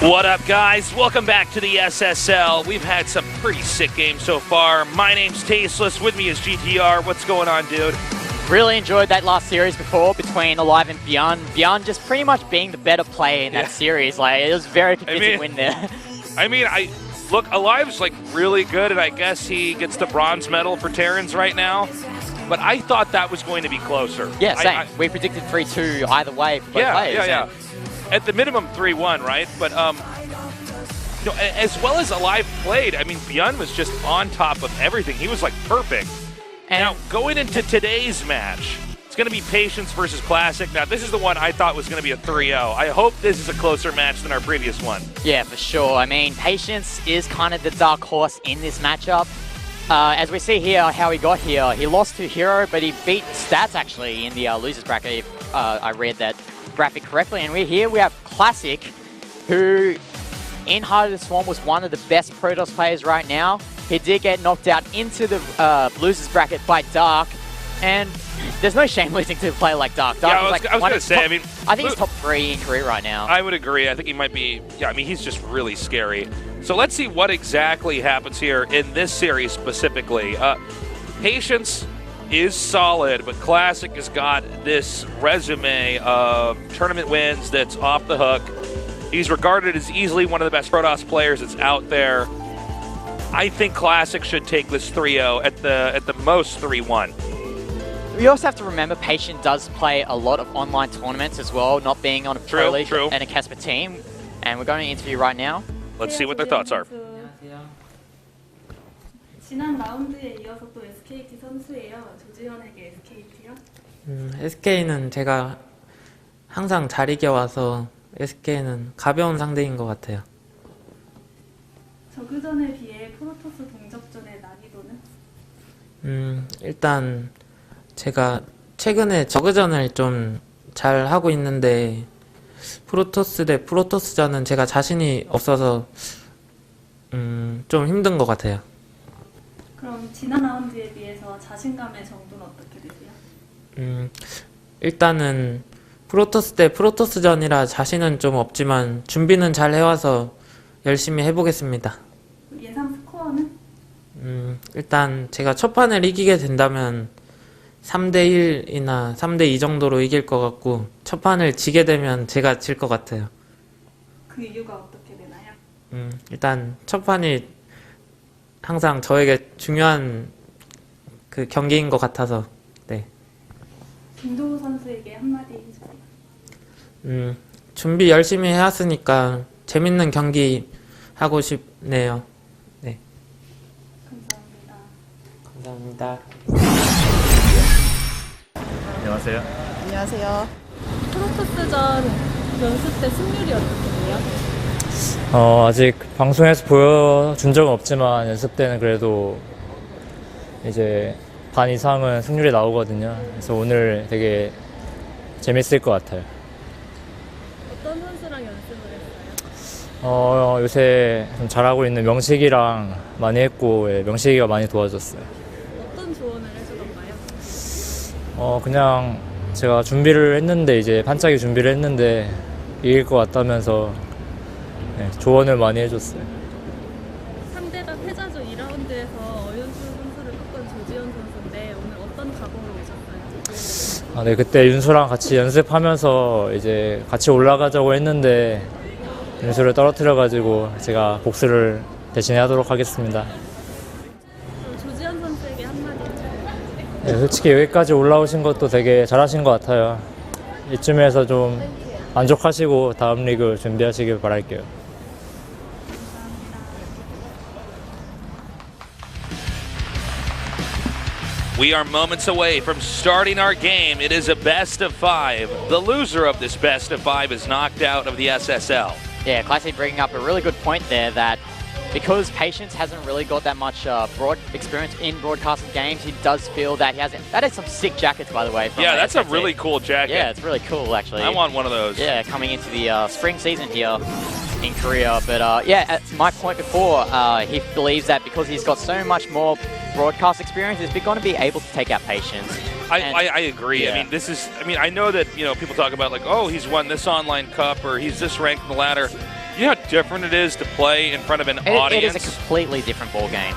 What up, guys? Welcome back to the SSL. We've had some pretty sick games so far. My name's Tasteless. With me is GTR. What's going on, dude? Really enjoyed that last series before between Alive and Beyond. Beyond just pretty much being the better player in that series. Like, it was a very convincing win there. Look, Alive's like really good, and I guess he gets the bronze medal for Terrans right now. But I thought that was going to be closer. Yeah, same. We predicted 3-2 either way for both players. Yeah. At the minimum 3-1, right? But as well as Alive played, I mean, Beyond was just on top of everything. He was like perfect. And now going into today's match, it's going to be Patience versus Classic. Now, this is the one I thought was going to be a 3-0. I hope this is a closer match than our previous one. Yeah, for sure. I mean, Patience is kind of the dark horse in this matchup. As we see here, how he got here, he lost to Hero, but he beat Stats actually in the losers bracket, if I read that graphic correctly. And we have Classic, who in Heart of the Swarm was one of the best Protoss players right now. He did get knocked out into the losers bracket by Dark, and there's no shame losing to a player like Dark. Dark I was going to say, I think he's top 3 in career right now. I would agree. I think he might be, he's just really scary. So let's see what exactly happens here in this series specifically. Patience is solid, but Classic has got this resume of tournament wins that's off the hook. He's regarded as easily one of the best Protoss players that's out there. I think Classic should take this 3-0, at the most 3-1. We also have to remember Patient does play a lot of online tournaments as well, not being on a Pro League and a Casper team. And we're going to interview right now. Let's see what their thoughts are. 지난 라운드에 이어서 또 SKT 선수예요. 조지현에게 SKT요? SK는 제가 항상 잘 이겨와서 SK는 가벼운 상대인 것 같아요. 저그전에 비해 프로토스 동접전의 난이도는? 일단 제가 최근에 저그전을 좀 잘 하고 있는데 프로토스 대 프로토스전은 제가 자신이 없어서 좀 힘든 것 같아요. 그럼 지난 라운드에 비해서 자신감의 정도는 어떻게 되세요? 일단은 프로토스 대 프로토스전이라 자신은 좀 없지만 준비는 잘 해와서 열심히 해보겠습니다. 예상 스코어는? 일단 제가 첫 판을 이기게 된다면 3대1이나 3대2 정도로 이길 것 같고 첫 판을 지게 되면 제가 질 것 같아요. 그 이유가 어떻게 되나요? 일단 첫 판이 항상 저에게 중요한 그 경기인 것 같아서 네. 김도우 선수에게 한마디 해주세요. 준비 열심히 해왔으니까 재밌는 경기 하고 싶네요. 네. 감사합니다. 안녕하세요. 안녕하세요. 프로토스전 연습 때 승률이 어떻게 돼요? 아직 방송에서 보여준 적은 없지만 연습 때는 그래도 이제 반 이상은 승률이 나오거든요. 그래서 오늘 되게 재밌을 것 같아요. 어떤 선수랑 연습을 했어요? 요새 좀 잘하고 있는 명식이랑 많이 했고 명식이가 많이 도와줬어요. 어떤 조언을 해주던가요? 그냥 제가 준비를 했는데 이제 반짝이 준비를 했는데 이길 것 같다면서 조언을 많이 해줬어요. 상대가 패자조 2라운드에서 어윤수 선수를 꺾은 조지현 선수인데 오늘 어떤 각오로 오셨어요? 네, 그때 윤수랑 같이 연습하면서 이제 같이 올라가자고 했는데 윤수를 떨어뜨려가지고 제가 복수를 대신에 하도록 하겠습니다. 조지현 선수에게 한마디 해주세요. 네, 솔직히 여기까지 올라오신 것도 되게 잘하신 것 같아요. 이쯤에서 좀 만족하시고 다음 리그 준비하시길 바랄게요. We are moments away from starting our game. It is a best of 5. The loser of this best of 5 is knocked out of the SSL. Yeah, Classic bringing up a really good point there that because Patience hasn't really got that much broad experience in broadcasting games, he does feel that he hasn't. That is some sick jackets, by the way. Yeah, that's a really cool jacket. Yeah, it's really cool, actually. I want one of those. Yeah, coming into the spring season here in Korea. But yeah, at my point before, he believes that because he's got so much more broadcast experience, he's going to be able to take out Patience. I agree. Yeah. I mean, I know that, people talk about like, oh, he's won this online cup or he's this ranked in the ladder. You know how different it is to play in front of an audience? It is a completely different ball game.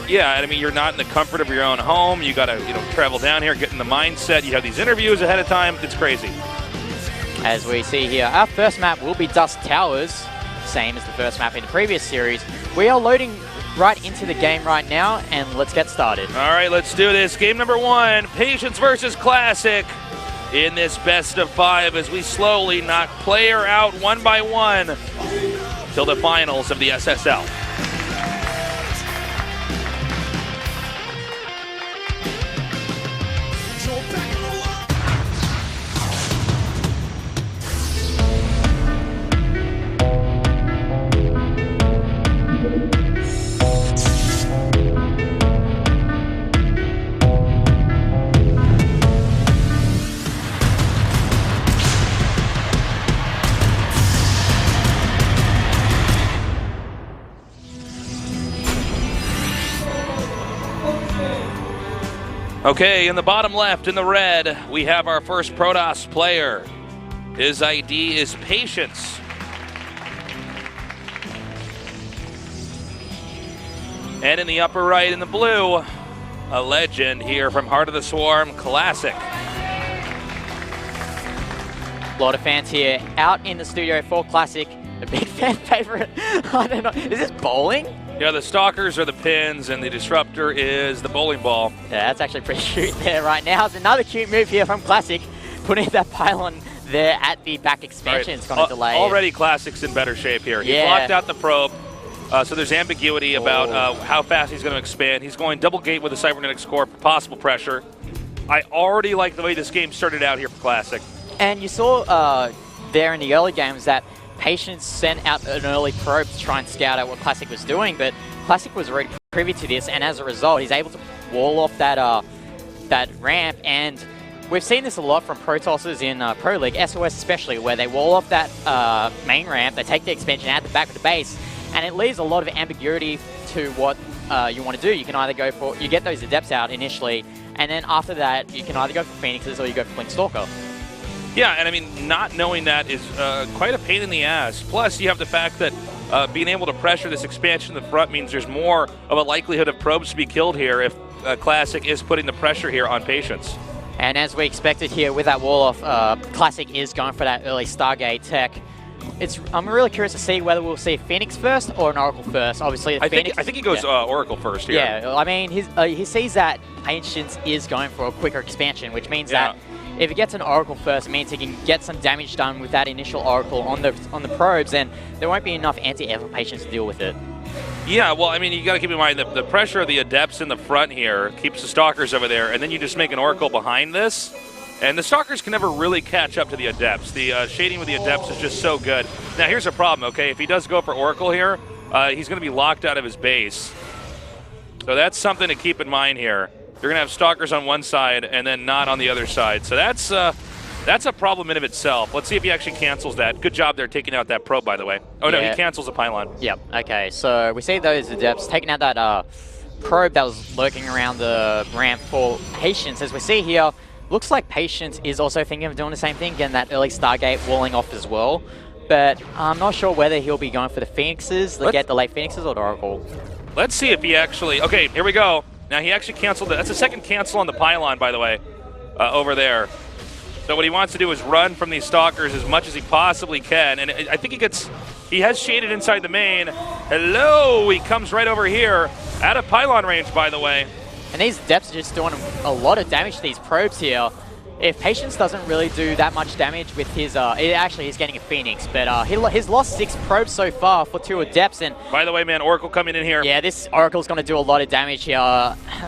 Yeah, and I mean, you're not in the comfort of your own home. You got to, travel down here, get in the mindset. You have these interviews ahead of time. It's crazy. As we see here, our first map will be Dust Towers, same as the first map in the previous series. We are loading right into the game right now, and let's get started. All right, let's do this. Game number 1, Patience versus Classic in this best of 5 as we slowly knock player out one by one till the finals of the SSL. Okay, in the bottom left, in the red, we have our first Protoss player. His ID is Patience. And in the upper right, in the blue, a legend here from Heart of the Swarm, Classic. A lot of fans here out in the studio for Classic. A big fan favorite. I don't know. Is this bowling? Yeah, the Stalkers are the pins, and the Disruptor is the bowling ball. Yeah, that's actually pretty cute there right now. It's another cute move here from Classic, putting that pylon there at the back expansion. It's going to delay. Already Classic's in better shape here. He Yeah. blocked out the probe, so there's ambiguity about how fast he's going to expand. He's going double gate with a cybernetics core for possible pressure. I already like the way this game started out here for Classic. And you saw there in the early games that Patience sent out an early probe to try and scout out what Classic was doing, but Classic was already privy to this, and as a result, he's able to wall off that that ramp. And we've seen this a lot from Protosses in Pro League, SOS especially, where they wall off that main ramp, they take the expansion out the back of the base, and it leaves a lot of ambiguity to what you want to do. You can either go for, you get those Adepts out initially, and then after that, you can either go for Phoenixes or you go for Blink Stalker. Yeah, and I mean, not knowing that is quite a pain in the ass. Plus, you have the fact that being able to pressure this expansion in the front means there's more of a likelihood of probes to be killed here if Classic is putting the pressure here on Patience. And as we expected here with that wall-off, Classic is going for that early Stargate tech. I'm really curious to see whether we'll see Phoenix first or an Oracle first. Obviously, I think he goes Oracle first here. Yeah, I mean, he sees that Patience is going for a quicker expansion, which means that if he gets an Oracle first, it means he can get some damage done with that initial Oracle on the probes, and there won't be enough anti-air for Patience to deal with it. Yeah, well, I mean, you got to keep in mind that the pressure of the Adepts in the front here keeps the Stalkers over there, and then you just make an Oracle behind this, and the Stalkers can never really catch up to the Adepts. The shading with the Adepts is just so good. Now, here's a problem, okay? If he does go for Oracle here, he's going to be locked out of his base. So that's something to keep in mind here. You're going to have Stalkers on one side and then not on the other side. So that's a problem in of itself. Let's see if he actually cancels that. Good job there taking out that probe, by the way. Oh, no, he cancels the pylon. Yep, okay. So we see those Adepts taking out that probe that was lurking around the ramp for Patience. As we see here, looks like Patience is also thinking of doing the same thing, getting that early Stargate walling off as well. But I'm not sure whether he'll be going for the Phoenixes, get the late Phoenixes, or the Oracle. Let's see if he actually... Okay, here we go. Now, he actually canceled it. That's a second cancel on the pylon, by the way, over there. So what he wants to do is run from these Stalkers as much as he possibly can. And I think he has shaded inside the main. Hello! He comes right over here. Out of pylon range, by the way. And these Adepts are just doing a lot of damage to these probes here. If Patience doesn't really do that much damage with his, actually he's getting a Phoenix, but he's lost 6 probes so far for 2 Adepts. And by the way, man, Oracle coming in here. Yeah, this Oracle's going to do a lot of damage here.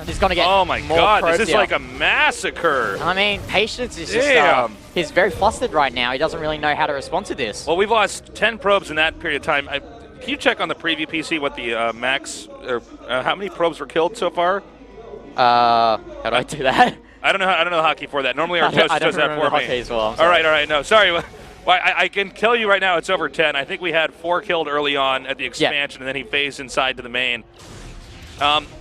He's going to get oh my more god, probes this is here. like a massacre. I mean, Patience is just, he's very flustered right now. He doesn't really know how to respond to this. Well, we've lost 10 probes in that period of time. Can you check on the preview PC what the max, or how many probes were killed so far? How do I do that? I don't know hockey for that. Normally our coach does that for me. As well, all right. No, sorry. Well, I can tell you right now it's over 10. I think we had 4 killed early on at the expansion, and then he phased inside to the main.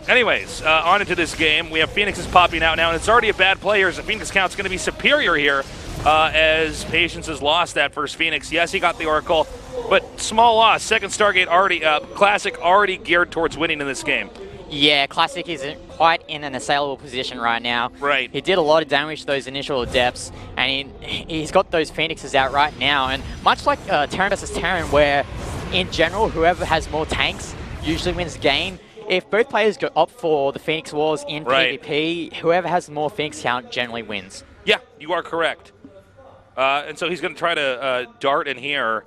Anyways, on into this game. We have Phoenixes popping out now, and it's already a bad player. The Phoenix count's going to be superior here as Patience has lost that first Phoenix. Yes, he got the Oracle. but small loss. Second Stargate already up. Classic already geared towards winning in this game. Yeah, Classic isn't quite in an assailable position right now. Right. He did a lot of damage to those initial adepts, and he's got those Phoenixes out right now. And much like Terran versus Terran, where in general, whoever has more tanks usually wins the game. If both players go up for the Phoenix Wars in PvP, whoever has more Phoenix count generally wins. Yeah, you are correct. And so he's going to try to dart in here.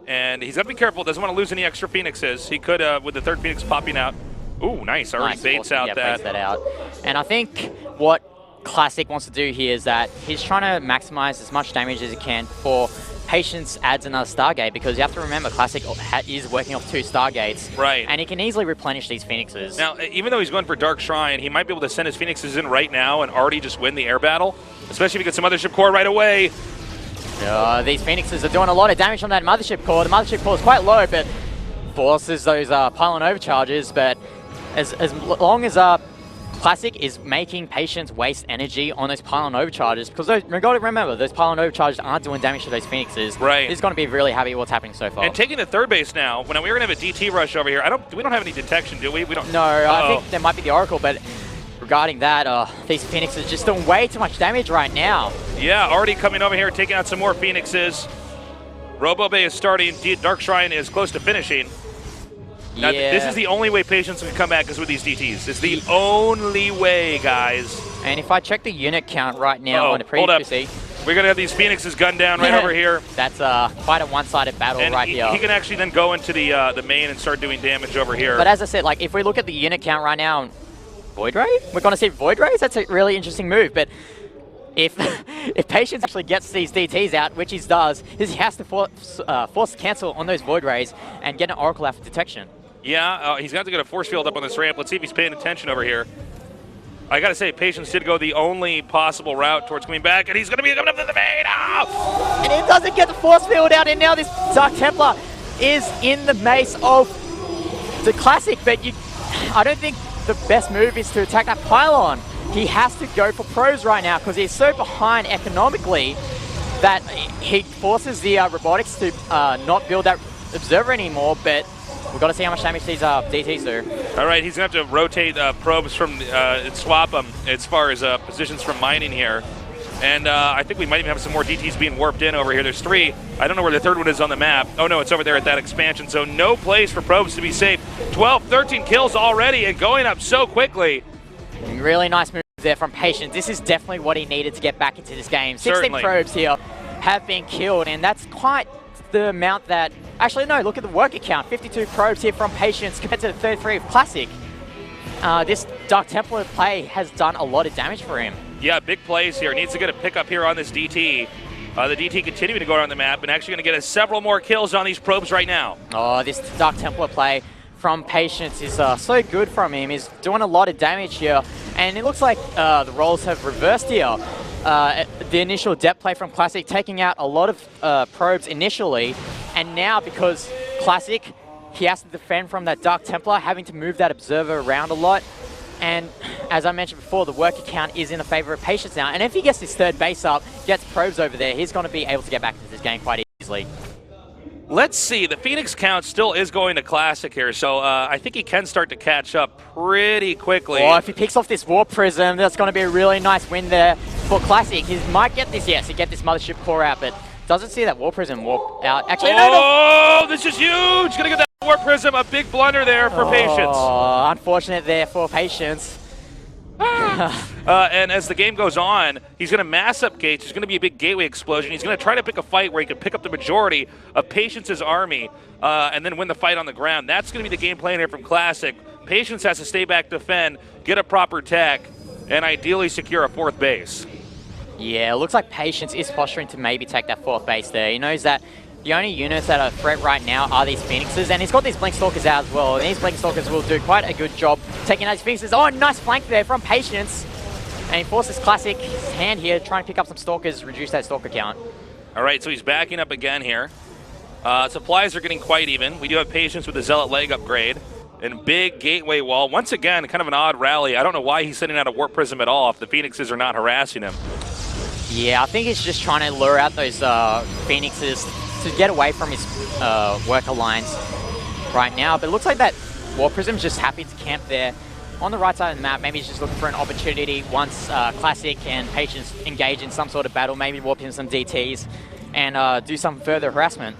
And he's got to be careful. Doesn't want to lose any extra Phoenixes. He could, with the third Phoenix popping out. Ooh, nice. Already baits out that. Baits that out. And I think what Classic wants to do here is that he's trying to maximize as much damage as he can for Patience adds another Stargate, because you have to remember Classic is working off 2 Stargates. Right. And he can easily replenish these Phoenixes. Now, even though he's going for Dark Shrine, he might be able to send his Phoenixes in right now and already just win the air battle, especially if he gets some Mothership Core right away. These Phoenixes are doing a lot of damage on that Mothership Core. The Mothership Core is quite low, but forces those pylon overcharges. But as long as Classic is making Patience waste energy on those pylon overcharges, because we've got to remember, those pylon overcharges aren't doing damage to those Phoenixes. Right. He's going to be really happy with what's happening so far. And taking the third base now, when we're going to have a DT rush over here, we don't have any detection, do we? We don't. No, I think there might be the Oracle, but regarding that, these Phoenixes are just doing way too much damage right now. Yeah, already coming over here, taking out some more Phoenixes. RoboBay is starting. Dark Shrine is close to finishing. Now, this is the only way Patience can come back is with these DTs. It's the only way, guys. And if I check the unit count right now on the hold up. PC, We're going to have these Phoenixes gunned down right over here. That's quite a one-sided battle and right here. He can actually then go into the main and start doing damage over here. But as I said, like if we look at the unit count right now, Void Ray? We're going to see Void Rays? That's a really interesting move. But if Patience actually gets these DTs out, which he does, he has to force cancel on those Void Rays and get an Oracle out for detection. Yeah, he's got to get a force field up on this ramp. Let's see if he's paying attention over here. I got to say, Patience did go the only possible route towards coming back, and he's going to be coming up to the main. Oh! And he doesn't get the force field out, and now this Dark Templar is in the mace of the Classic, but I don't think the best move is to attack that pylon. He has to go for pros right now because he's so behind economically that he forces the robotics to not build that observer anymore, but we've got to see how much damage these DTs do. All right, he's going to have to rotate probes from and swap them as far as positions from mining here. And I think we might even have some more DTs being warped in over here. There's 3. I don't know where the third one is on the map. Oh, no, it's over there at that expansion. So no place for probes to be safe. 12, 13 kills already and going up so quickly. Really nice move there from Patience. This is definitely what he needed to get back into this game. 16 Certainly. probes here have been killed, and that's quite the amount that... Actually, no, look at the worker count. 52 probes here from Patience compared to the 33 of Classic. This Dark Templar play has done a lot of damage for him. Yeah, big plays here. Needs to get a pickup here on this DT. The DT continuing to go around the map and actually going to get us several more kills on these probes right now. Oh, this Dark Templar play from Patience is so good from him. He's doing a lot of damage here. And it looks like the roles have reversed here. The initial depth play from Classic taking out a lot of probes initially. And now because Classic, he has to defend from that Dark Templar, having to move that observer around a lot. And as I mentioned before, the worker count is in the favor of Patience now. And if he gets his third base up, gets probes over there, he's going to be able to get back into this game quite easily. Let's see. The Phoenix count still is going to Classic here, so I think he can start to catch up pretty quickly. Oh, if he picks off this Warp Prism, that's going to be a really nice win there for Classic. He might get this, yes, he get this Mothership Core out, but doesn't see that Warp Prism warp out. Actually, no, this is huge. Gonna get that Warp Prism. A big blunder there for Patience. Oh, unfortunate there for Patience. And as the game goes on, he's going to mass up gates. There's going to be a big gateway explosion. He's going to try to pick a fight where he can pick up the majority of Patience's army and then win the fight on the ground. That's going to be the game plan here from Classic. Patience has to stay back, defend, get a proper tech, and ideally secure a 4th base. Yeah, it looks like Patience is posturing to maybe take that 4th base there. He knows that the only units that are a threat right now are these Phoenixes, and he's got these Blink Stalkers out as well. And these Blink Stalkers will do quite a good job taking out these Phoenixes. Oh, nice flank there from Patience. And he forces Classic his hand here, trying to pick up some Stalkers, reduce that Stalker count. All right, so he's backing up again here. Supplies are getting quite even. We do have Patience with the Zealot leg upgrade. And big gateway wall. Once again, kind of an odd rally. I don't know why he's sending out a Warp Prism at all if the Phoenixes are not harassing him. Yeah, I think he's just trying to lure out those Phoenixes to get away from his worker lines right now. But it looks like that War Prism's just happy to camp there on the right side of the map. Maybe he's just looking for an opportunity once Classic and Patience engage in some sort of battle, maybe warp in some DTs and do some further harassment.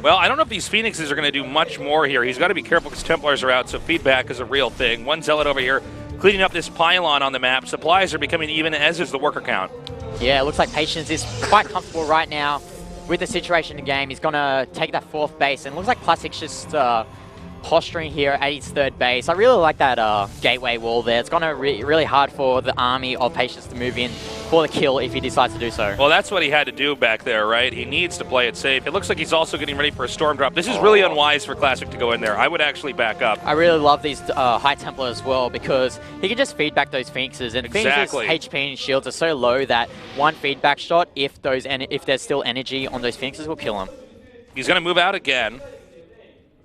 Well, I don't know if these Phoenixes are going to do much more here. He's got to be careful because Templars are out, so feedback is a real thing. One Zealot over here cleaning up this pylon on the map. Supplies are becoming even, as is the worker count. Yeah, it looks like Patience is quite comfortable right now with the situation in the game. He's going to take that 4th base, and it looks like Classic's just posturing here at his 3rd base. I really like that gateway wall there. It's going to be really hard for the army of Patience to move in for the kill if he decides to do so. Well, that's what he had to do back there, right? He needs to play it safe. It looks like he's also getting ready for a storm drop. This is really unwise for Classic to go in there. I would actually back up. I really love these High Templar as well because he can just feedback those Phoenixes, and Exactly. Phoenix's HP and shields are so low that one feedback shot, if there's still energy on those Phoenixes, will kill him. He's going to move out again.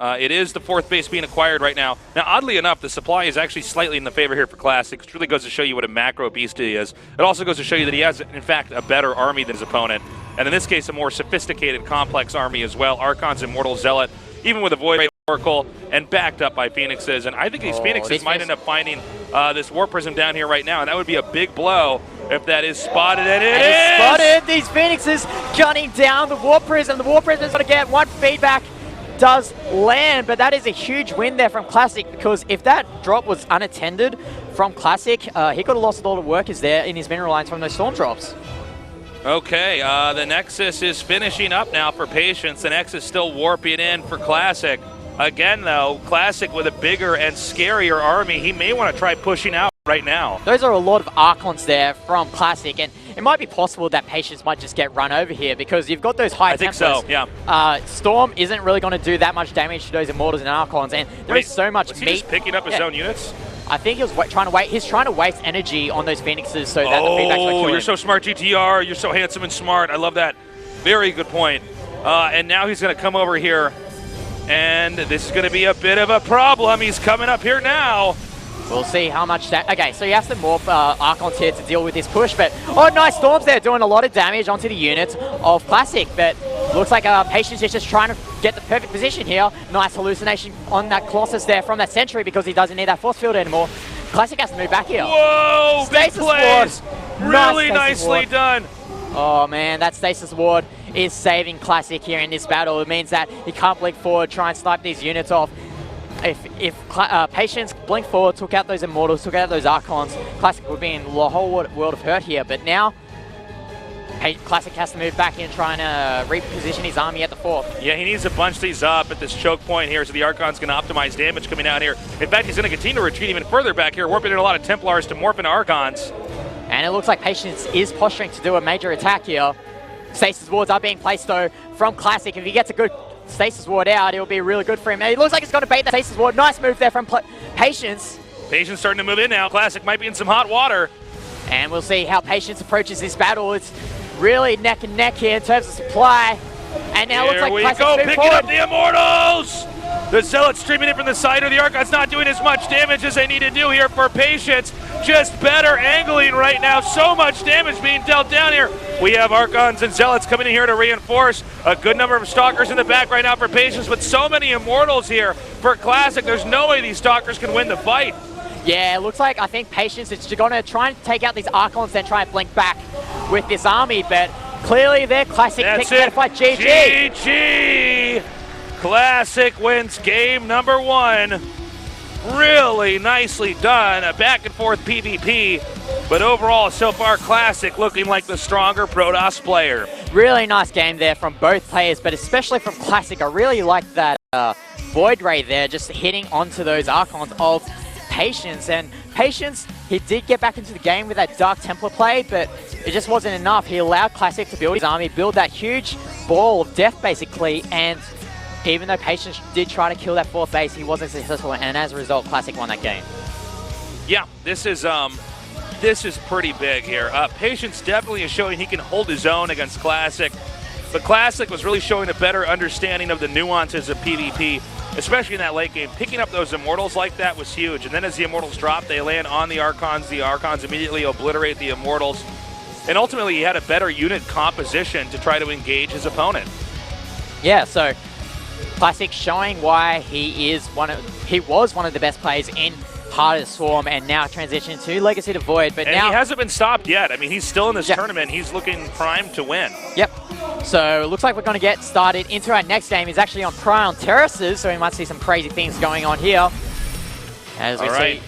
It is the 4th base being acquired right now. Now, oddly enough, the supply is actually slightly in the favor here for Classic, which really goes to show you what a macro beast he is. It also goes to show you that he has, in fact, a better army than his opponent. And in this case, a more sophisticated, complex army as well. Archon's Immortal Zealot, even with a Void Ray Oracle, and backed up by Phoenixes. And I think these Phoenixes might end up finding this War Prism down here right now, and that would be a big blow if that is spotted, and it is! Spotted! These Phoenixes gunning down the War Prism. The War Prism's going to get one feedback. Does land, but that is a huge win there from Classic, because if that drop was unattended from Classic, he could have lost a lot of workers there in his mineral lines from those storm drops. Okay, the Nexus is finishing up now for Patience. The Nexus still warping in for Classic. Again, though, Classic with a bigger and scarier army. He may want to try pushing out right now. Those are a lot of Archons there from Classic, and it might be possible that Patience might just get run over here because you've got those high Templars. I think so, yeah. Storm isn't really going to do that much damage to those Immortals and Archons, and there is so much was meat. He just picking up his own units? I think he was he's trying to waste energy on those Phoenixes so that the feedback's going to kill him. You're so smart, GTR. You're so handsome and smart. I love that. Very good point. And now he's going to come over here, and this is going to be a bit of a problem. He's coming up here now. We'll see how much that... Okay, so you have to morph Archons here to deal with this push, but... Oh, nice Storms there, doing a lot of damage onto the units of Classic, but looks like Patience is just trying to get the perfect position here. Nice hallucination on that Colossus there from that Sentry because he doesn't need that force field anymore. Classic has to move back here. Whoa, big plays! Really nice nicely done. Oh man, that Stasis Ward is saving Classic here in this battle. It means that he can't blink forward, try and snipe these units off. If Patience blink forward, took out those Immortals, took out those Archons, Classic would be in a whole world of hurt here. But now, Classic has to move back in, trying to reposition his army at the 4th. Yeah, he needs to bunch these up at this choke point here, so the Archon's going to optimize damage coming out here. In fact, he's going to continue to retreat even further back here, warping in a lot of Templars to morph into Archons. And it looks like Patience is posturing to do a major attack here. Stasis Wards are being placed, though, from Classic. If he gets a good Stasis Ward out, it'll be really good for him. And it looks like he's going to bait the Stasis Ward. Nice move there from Patience. Patience starting to move in now. Classic might be in some hot water. And we'll see how Patience approaches this battle. It's really neck and neck here in terms of supply. And now it looks like Classic go, picking up the Immortals! The Zealot streaming in from the side of the Archon's not doing as much damage as they need to do here for Patience. Just better angling right now. So much damage being dealt down here. We have Archons and Zealots coming in here to reinforce. A good number of Stalkers in the back right now for Patience, with so many Immortals here for Classic. There's no way these Stalkers can win the fight. Yeah, it looks like I think Patience is going to try and take out these Archons, then try and blink back with this army, but clearly their Classic picking that fight. GG! GG! Classic wins game number 1. Really nicely done. A back and forth PvP, but overall so far Classic looking like the stronger Protoss player. Really nice game there from both players, but especially from Classic. I really like that Void Ray there, just hitting onto those Archons of Patience. And Patience, he did get back into the game with that Dark Templar play, but it just wasn't enough. He allowed Classic to build his army, build that huge ball of death basically, and even though Patience did try to kill that 4th base, he wasn't successful, and as a result, Classic won that game. Yeah, this is pretty big here. Patience definitely is showing he can hold his own against Classic, but Classic was really showing a better understanding of the nuances of PvP, especially in that late game. Picking up those Immortals like that was huge, and then as the Immortals drop, they land on the Archons. The Archons immediately obliterate the Immortals, and ultimately he had a better unit composition to try to engage his opponent. Yeah, so Classic showing why he was one of the best players in Heart of the Swarm, and now transition to Legacy to Void. But and now he hasn't been stopped yet. I mean, he's still in this tournament. He's looking primed to win. Yep. So it looks like we're going to get started into our next game. He's actually on Prion Terraces, so we might see some crazy things going on here. As we see